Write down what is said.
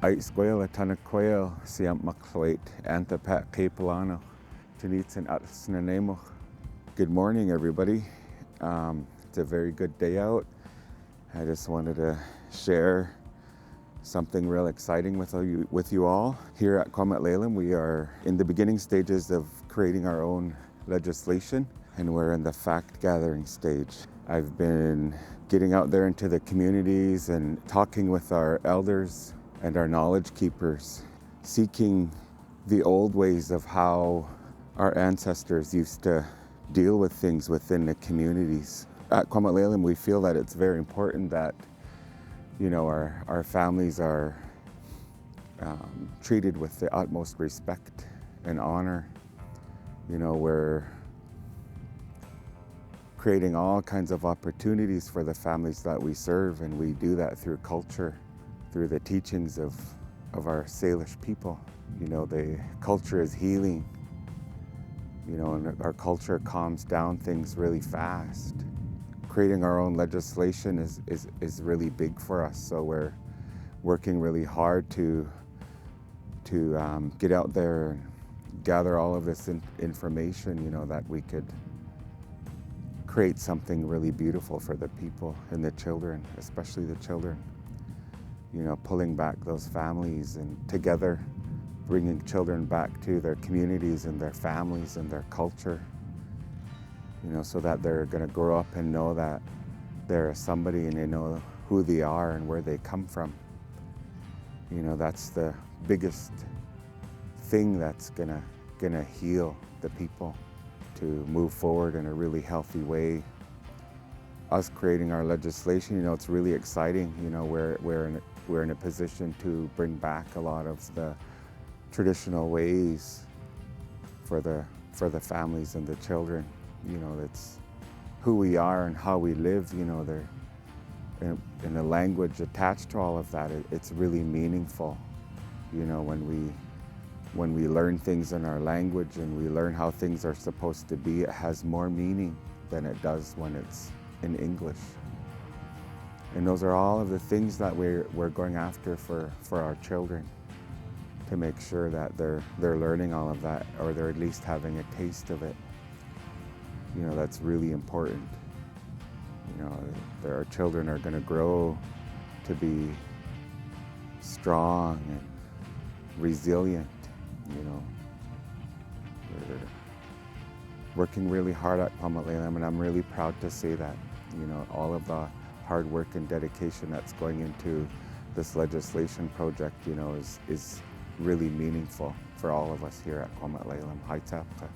Qiyup'elenexw, Qiyup'elenexw. Good morning, everybody. It's a very good day out. I just wanted to share something real exciting with you all. Here at Kw'umut, we are in the beginning stages of creating our own legislation, and we're in the fact-gathering stage. I've been getting out there into the communities and talking with our elders and our knowledge keepers, seeking the old ways of how our ancestors used to deal with things within the communities. At Kw'umut, we feel that it's very important that, you know, our families are treated with the utmost respect and honor. You know, we're creating all kinds of opportunities for the families that we serve, and we do that through culture, through the teachings of our Salish people. You know, the culture is healing, you know, and our culture calms down things really fast. Creating our own legislation is really big for us, so we're working really hard to get out there and gather all of this information, you know, that we could create something really beautiful for the people and the children, especially the children. You know, pulling back those families and together bringing children back to their communities and their families and their culture, you know, so that they're going to grow up and know that they're somebody and they know who they are and where they come from. You know, that's the biggest thing that's gonna heal the people to move forward in a really healthy way. Us creating our legislation, you know, it's really exciting. You know, we're in a position to bring back a lot of the traditional ways for the families and the children. You know, it's who we are and how we live. You know, they're in the language attached to all of that. It's really meaningful. You know, when we learn things in our language and we learn how things are supposed to be, it has more meaning than it does when it's in English. And those are all of the things that we're going after for our children, to make sure that they're learning all of that, or they're at least having a taste of it. You know, that's really important. You know, our children are going to grow to be strong and resilient. You know, we're working really hard at Kw'umut, and I'm really proud to say that. You know, all of the hard work and dedication that's going into this legislation project, you know, is really meaningful for all of us here at Kw'umut. Sy'aath.